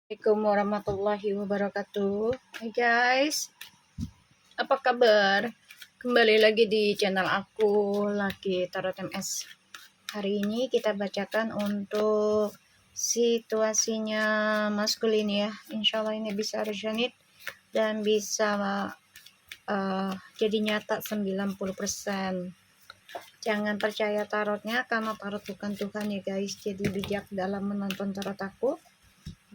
Assalamualaikum warahmatullahi wabarakatuh. Hai guys, apa kabar? Kembali lagi di channel aku, Lucky Tarot MS. Hari ini kita bacakan untuk situasinya maskulin ya. Insya Allah ini bisa resonate dan bisa jadi nyata 90%. Jangan percaya tarotnya karena tarot bukan Tuhan ya guys. Jadi bijak dalam menonton tarot aku.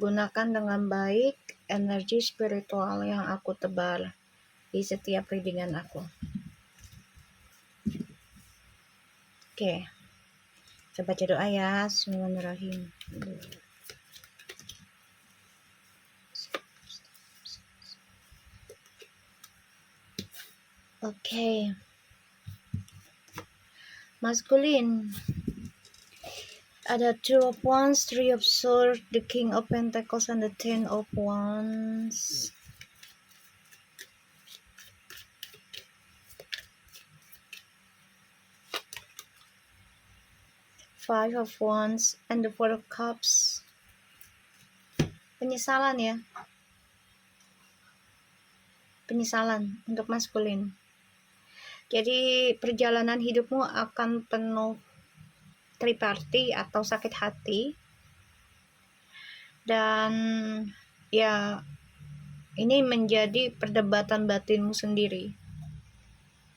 Gunakan dengan baik energi spiritual yang aku tebar di setiap readingan aku. Oke, kita baca doa ya. Bismillahirrahmanirrahim. Oke, maskulin. Ada Two of Wands, Three of Swords, the King of Pentacles, and the Ten of Wands. Five of Wands and the Four of Cups. Penyesalan ya. Penyesalan untuk maskulin. Jadi perjalanan hidupmu akan penuh triparti atau sakit hati. Dan ya ini menjadi perdebatan batinmu sendiri.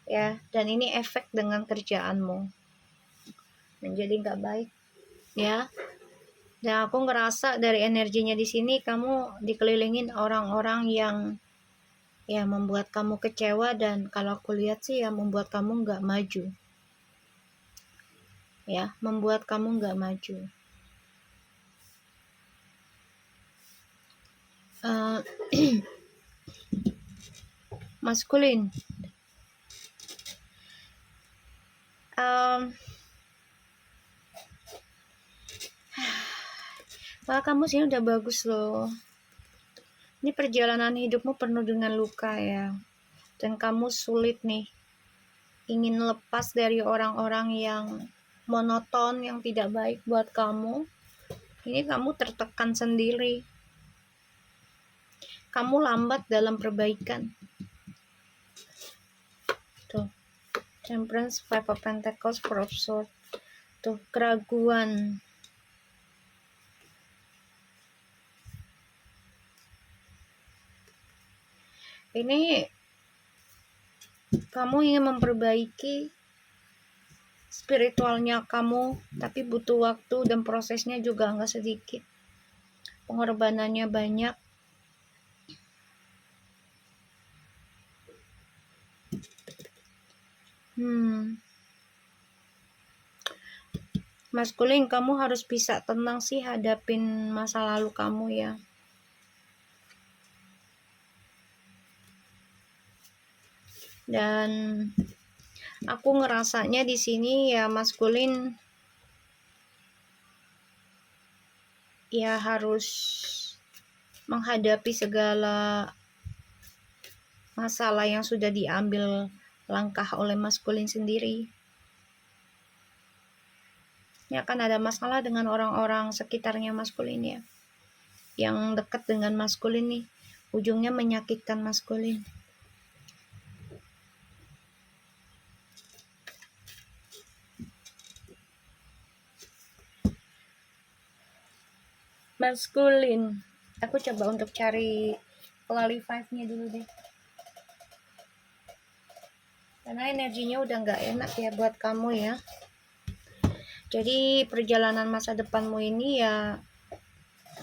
Ya, dan ini efek dengan kerjaanmu. Menjadi nggak baik ya. Dan aku ngerasa dari energinya di sini kamu dikelilingin orang-orang yang ya membuat kamu kecewa, dan kalau aku lihat sih ya membuat kamu nggak maju. Ya, membuat kamu nggak maju. Maskulin. Wah, kamu sih udah bagus loh. Ini perjalanan hidupmu penuh dengan luka ya. Dan kamu sulit nih ingin lepas dari orang-orang yang monoton, yang tidak baik buat kamu. Ini kamu tertekan sendiri. Kamu lambat dalam perbaikan. Tuh, Temperance, Five of Pentacles, Four of Swords. Tuh, keraguan. Ini kamu ingin memperbaiki spiritualnya kamu, tapi butuh waktu dan prosesnya juga nggak sedikit. Pengorbanannya banyak. Maskulin, kamu harus bisa tenang sih hadapin masa lalu kamu ya. Dan aku ngerasanya di sini ya maskulin ya harus menghadapi segala masalah yang sudah diambil langkah oleh maskulin sendiri. Ya kan ada masalah dengan orang-orang sekitarnya maskulin ya. Yang dekat dengan maskulin nih, ujungnya menyakitkan maskulin. Maskulin, aku coba untuk cari clarify-nya dulu deh, karena energinya udah nggak enak ya buat kamu ya. Jadi perjalanan masa depanmu ini ya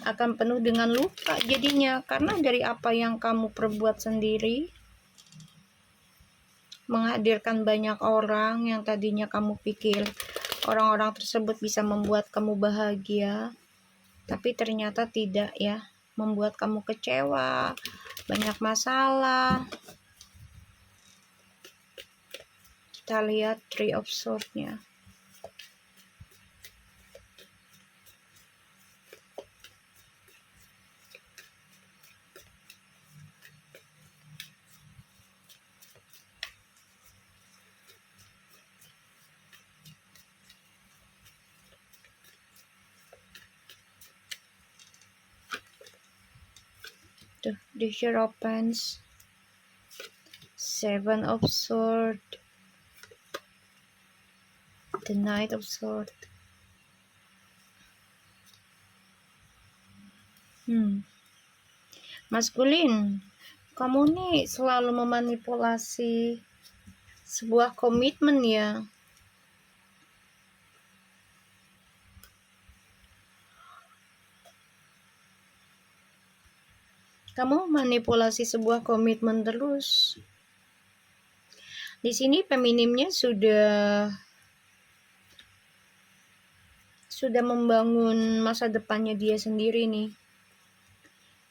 akan penuh dengan luka jadinya, karena dari apa yang kamu perbuat sendiri, menghadirkan banyak orang yang tadinya kamu pikir orang-orang tersebut bisa membuat kamu bahagia, tapi ternyata tidak ya, membuat kamu kecewa, banyak masalah. Kita lihat Three of Swords-nya. The Hierophants, Seven of Swords, the Knight of Swords. Maskulin, kamu nih selalu memanipulasi sebuah komitmen ya. Kamu manipulasi sebuah komitmen terus. Di sini feminimnya sudah membangun masa depannya dia sendiri nih.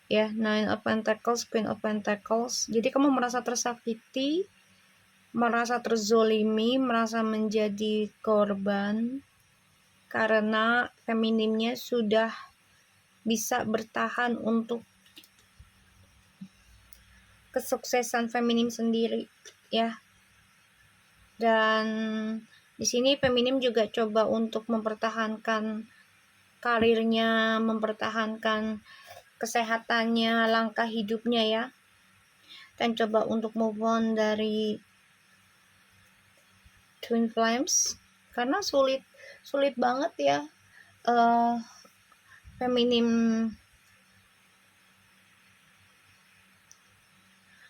Ya, Nine of Pentacles, Queen of Pentacles. Jadi kamu merasa tersakiti, merasa terzolimi, merasa menjadi korban karena feminimnya sudah bisa bertahan untuk kesuksesan feminim sendiri ya. Dan di sini feminim juga coba untuk mempertahankan karirnya, mempertahankan kesehatannya, langkah hidupnya ya. Dan coba untuk move on dari Twin Flames karena sulit banget ya.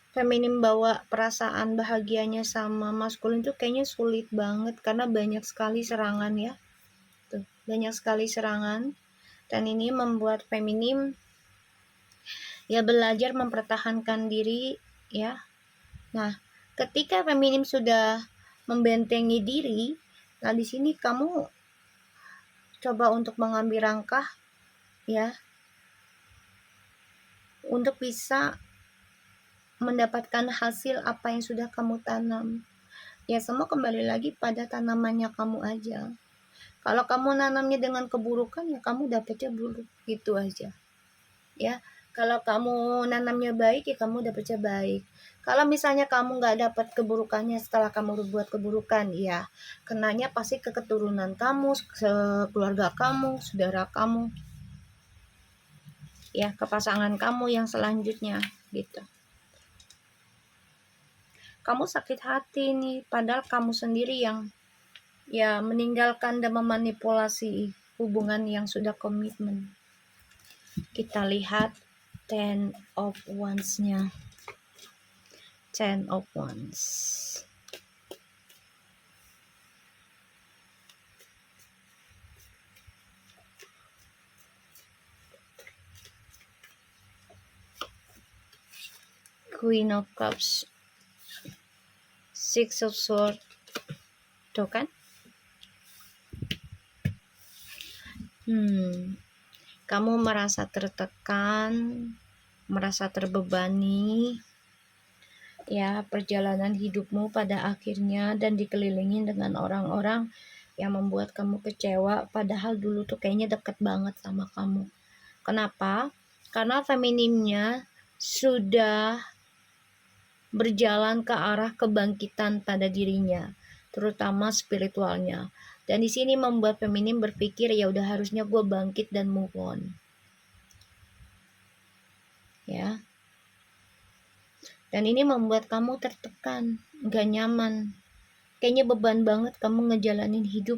Feminim bawa perasaan bahagianya sama maskulin tuh kayaknya sulit banget karena banyak sekali serangan ya. Banyak sekali serangan, dan ini membuat feminim ya belajar mempertahankan diri ya. Nah, ketika feminim sudah membentengi diri, nah di sini kamu coba untuk mengambil langkah ya untuk bisa mendapatkan hasil apa yang sudah kamu tanam. Ya semua kembali lagi pada tanamannya kamu aja. Kalau kamu nanamnya dengan keburukan ya kamu dapatnya buruk, gitu aja. Ya, kalau kamu nanamnya baik ya kamu dapatnya baik. Kalau misalnya kamu nggak dapat keburukannya setelah kamu berbuat keburukan, ya kenanya pasti ke keturunan kamu, ke keluarga kamu, saudara kamu, ya ke pasangan kamu yang selanjutnya gitu. Kamu sakit hati nih, padahal kamu sendiri yang ya meninggalkan dan memanipulasi hubungan yang sudah komitmen. Kita lihat Ten of Wands-nya. Ten of Wands. Queen of Cups. Six of Swords. Tuh kan? Kamu merasa tertekan, merasa terbebani. Ya, perjalanan hidupmu pada akhirnya dan dikelilingi dengan orang-orang yang membuat kamu kecewa, padahal dulu tuh kayaknya deket banget sama kamu. Kenapa? Karena feminimnya sudah berjalan ke arah kebangkitan pada dirinya, terutama spiritualnya. Dan di sini membuat feminim berpikir ya udah harusnya gue bangkit dan move on. Ya. Dan ini membuat kamu tertekan, gak nyaman. Kayaknya beban banget kamu ngejalanin hidup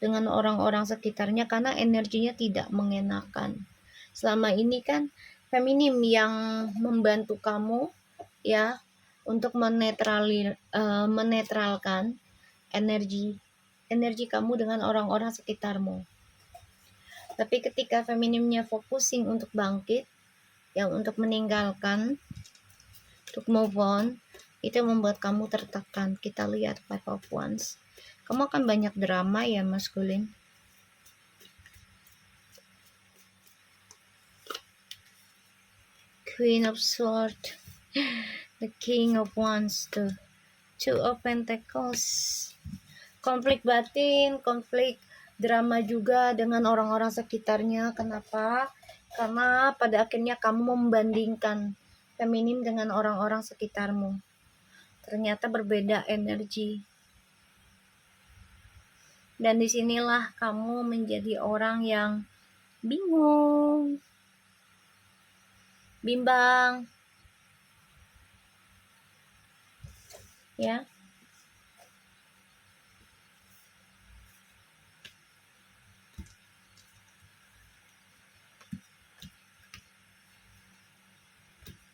dengan orang-orang sekitarnya karena energinya tidak mengenakan. Selama ini kan feminim yang membantu kamu ya untuk menetralkan energi kamu dengan orang-orang sekitarmu. Tapi ketika feminimnya focusing untuk bangkit, yang untuk meninggalkan, untuk move on, itu membuat kamu tertekan. Kita lihat Five of Wands. Kamu akan banyak drama ya maskulin. Queen of Swords, the King of Wands, the Two of Pentacles. Konflik batin, konflik drama juga dengan orang-orang sekitarnya. Kenapa? Karena pada akhirnya kamu membandingkan feminim dengan orang-orang sekitarmu. Ternyata berbeda energi. Dan disinilah kamu menjadi orang yang bingung. bimbang, ya.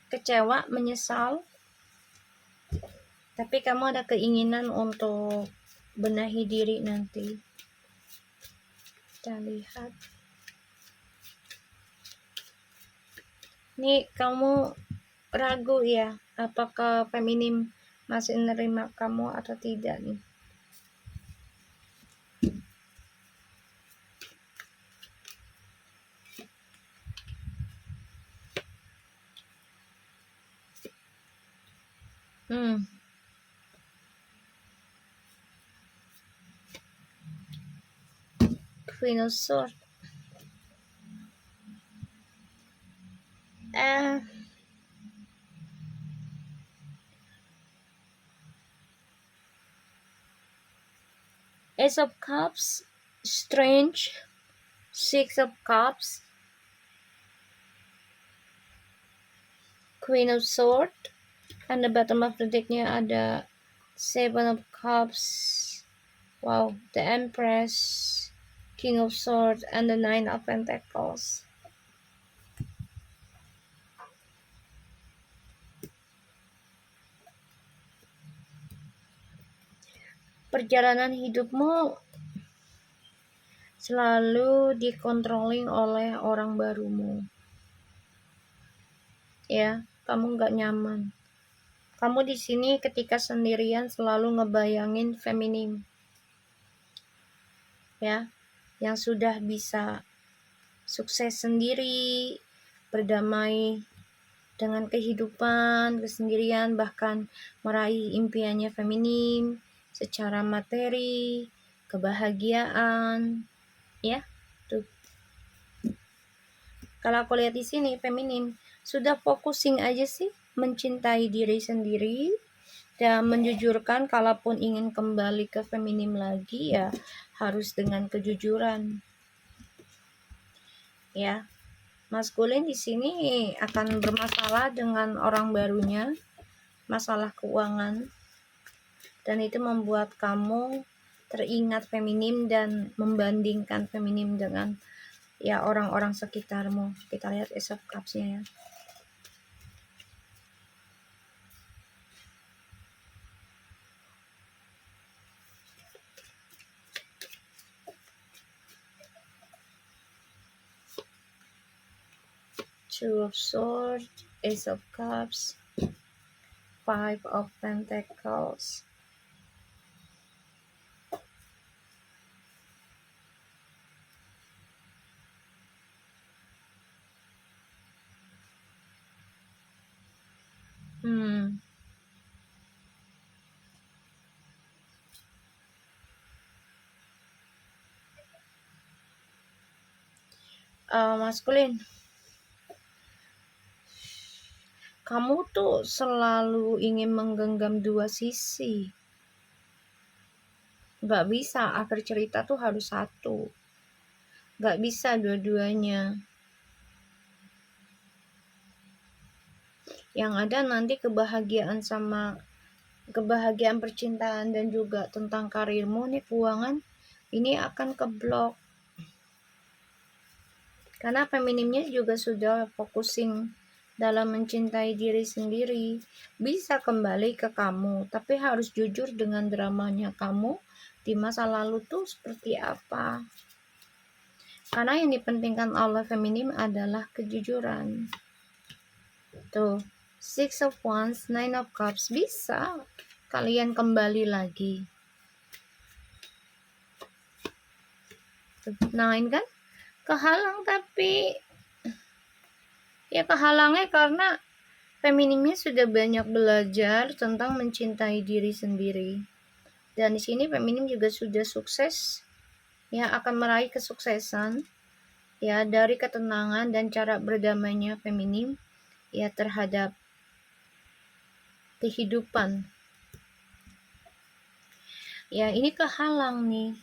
Kecewa, menyesal, tapi kamu ada keinginan untuk benahi diri nanti. Kita lihat. Nih, kamu ragu ya, apakah feminim masih menerima kamu atau tidak nih? Queen of Swords. Ace of Cups, Strange, Six of Cups, Queen of Swords, and the bottom of the decknya ada Seven of Cups, wow, the Empress, King of Swords, and the Nine of Pentacles. Perjalanan hidupmu selalu dikontrolling oleh orang barumu. Ya, kamu nggak nyaman. Kamu di sini ketika sendirian selalu ngebayangin feminim. Ya, yang sudah bisa sukses sendiri, berdamai dengan kehidupan, kesendirian, bahkan meraih impiannya feminim secara materi, kebahagiaan, ya. Tuh. Kalau aku lihat di sini feminim sudah focusing aja sih mencintai diri sendiri dan menjujurkan kalaupun ingin kembali ke feminim lagi ya harus dengan kejujuran. Ya. Maskulin di sini akan bermasalah dengan orang barunya, masalah keuangan, dan itu membuat kamu teringat feminim dan membandingkan feminim dengan ya orang-orang sekitarmu. Kita lihat Ace of Cups-nya ya. Two of Swords, Ace of Cups, Five of Pentacles. Maskulin, kamu tuh selalu ingin menggenggam dua sisi. Gak bisa, akhir cerita tuh harus satu. Gak bisa dua-duanya. Yang ada nanti kebahagiaan percintaan dan juga tentang karirmu nih, keuangan ini akan keblok. Karena feminimnya juga sudah focusing dalam mencintai diri sendiri. Bisa kembali ke kamu, tapi harus jujur dengan dramanya kamu di masa lalu tuh seperti apa. Karena yang dipentingkan oleh feminim adalah kejujuran. Tuh, Six of Wands, Nine of Cups, bisa kalian kembali lagi. Nine kan? Kehalang, tapi ya kehalangnya karena feminimnya sudah banyak belajar tentang mencintai diri sendiri. Dan di sini feminim juga sudah sukses, ya akan meraih kesuksesan ya dari ketenangan dan cara berdamainya feminim ya terhadap kehidupan. Ya ini kehalang nih.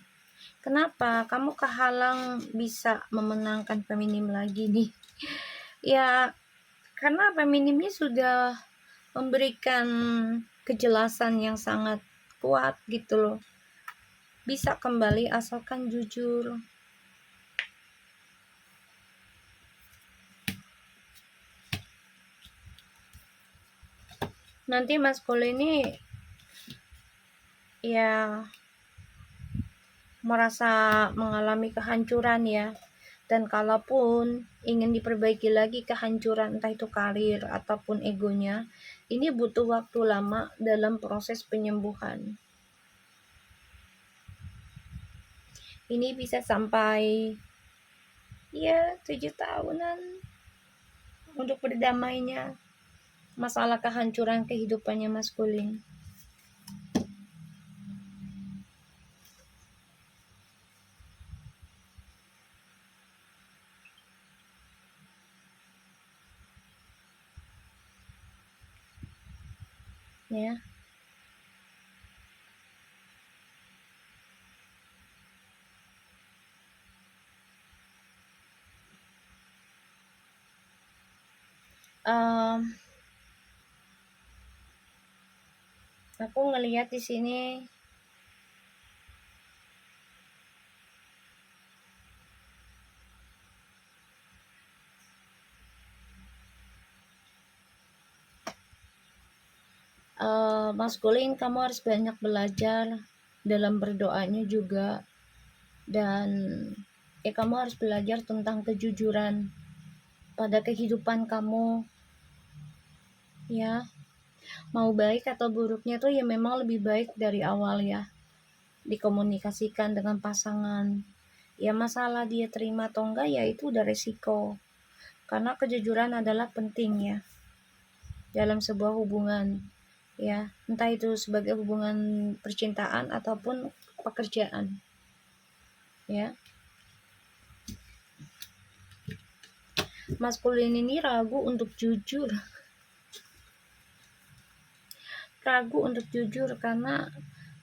Kenapa kamu kehalang bisa memenangkan feminim lagi nih? Ya Karena feminimnya sudah memberikan kejelasan yang sangat kuat gitu loh. Bisa kembali asalkan jujur. Nanti maskulin ini ya merasa mengalami kehancuran ya. Dan kalaupun ingin diperbaiki lagi kehancuran entah itu karir ataupun egonya, ini butuh waktu lama dalam proses penyembuhan. Ini bisa sampai ya 7 tahunan untuk berdamainya masalah kehancuran kehidupannya maskulin. Ya. Aku ngelihat di sini maskulin, kamu harus banyak belajar dalam berdoanya juga, dan kamu harus belajar tentang kejujuran pada kehidupan kamu ya. Mau baik atau buruknya tuh ya memang lebih baik dari awal ya dikomunikasikan dengan pasangan. Ya masalah dia terima atau enggak ya itu udah resiko, karena kejujuran adalah penting ya dalam sebuah hubungan ya, entah itu sebagai hubungan percintaan ataupun pekerjaan ya. Maskulin ini ragu untuk jujur karena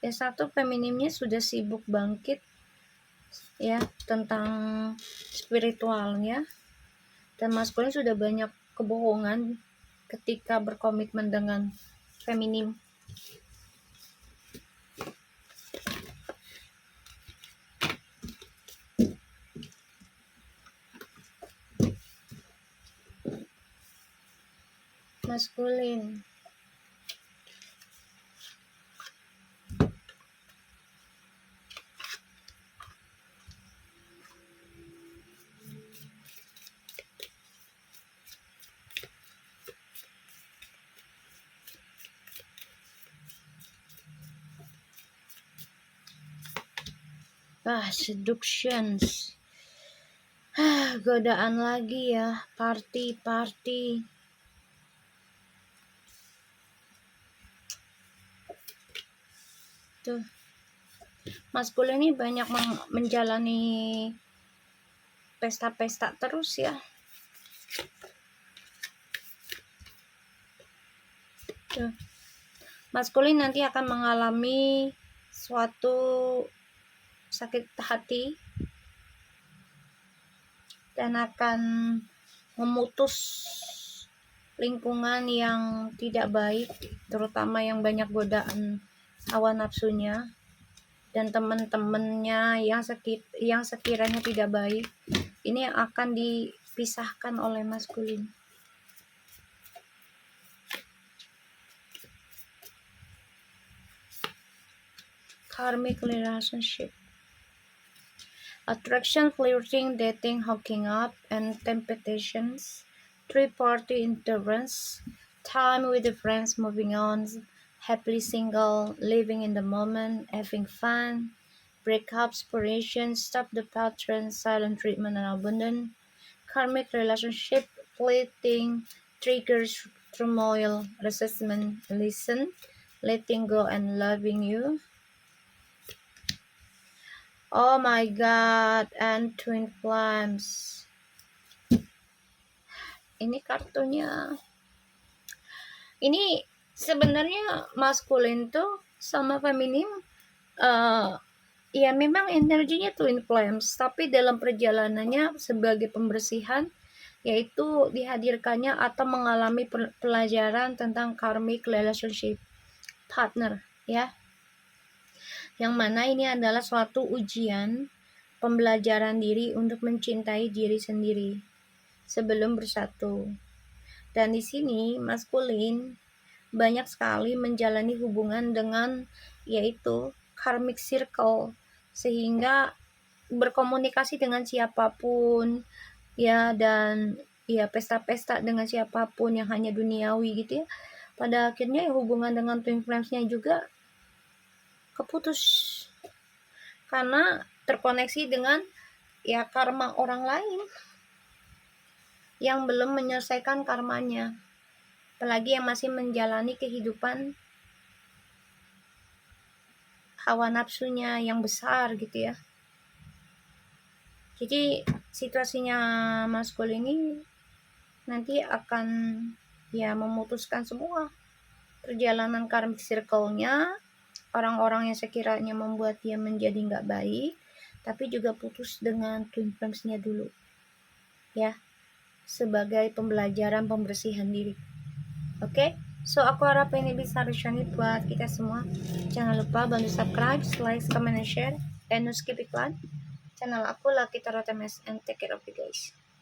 ya satu, feminimnya sudah sibuk bangkit ya tentang spiritualnya, dan maskulin sudah banyak kebohongan ketika berkomitmen dengan feminim. Maskulin seductions, godaan lagi ya, party tuh. Maskulin ini banyak menjalani pesta-pesta terus ya. Tuh. Maskulin nanti akan mengalami suatu sakit hati dan akan memutus lingkungan yang tidak baik, terutama yang banyak godaan hawa nafsunya dan teman-temannya yang sekiranya tidak baik. Ini yang akan dipisahkan oleh maskulin. Karmic relationship, attraction, flirting, dating, hooking up, and temptations, 3-party interference, time with the friends, moving on, happily single, living in the moment, having fun, breakups, separations, stop the pattern, silent treatment, and abandon. Karmic relationship, fleeting, triggers, turmoil, resentment, listen, letting go, and loving you. Oh my God, and twin flames. Ini kartunya. Ini sebenarnya maskulin tuh sama feminim ya memang energinya twin flames, tapi dalam perjalanannya sebagai pembersihan yaitu dihadirkannya atau mengalami pelajaran tentang karmic relationship partner, ya. Yang mana ini adalah suatu ujian pembelajaran diri untuk mencintai diri sendiri sebelum bersatu. Dan di sini maskulin banyak sekali menjalani hubungan dengan yaitu karmic circle, sehingga berkomunikasi dengan siapapun ya, dan ya pesta-pesta dengan siapapun yang hanya duniawi gitu ya. Pada akhirnya ya hubungan dengan twin flames-nya juga keputus karena terkoneksi dengan ya karma orang lain yang belum menyelesaikan karmanya, apalagi yang masih menjalani kehidupan hawa nafsunya yang besar gitu ya. Jadi situasinya maskul ini nanti akan ya memutuskan semua perjalanan karmic circle-nya, orang-orang yang sekiranya membuat dia menjadi nggak baik, tapi juga putus dengan twin flames-nya dulu ya, sebagai pembelajaran pembersihan diri. Oke? So aku harap ini bisa resonate buat kita semua. Jangan lupa bantu subscribe, like, comment, and share, and no skip iklan. Channel aku Lucky Tarot MS, and take care of you guys.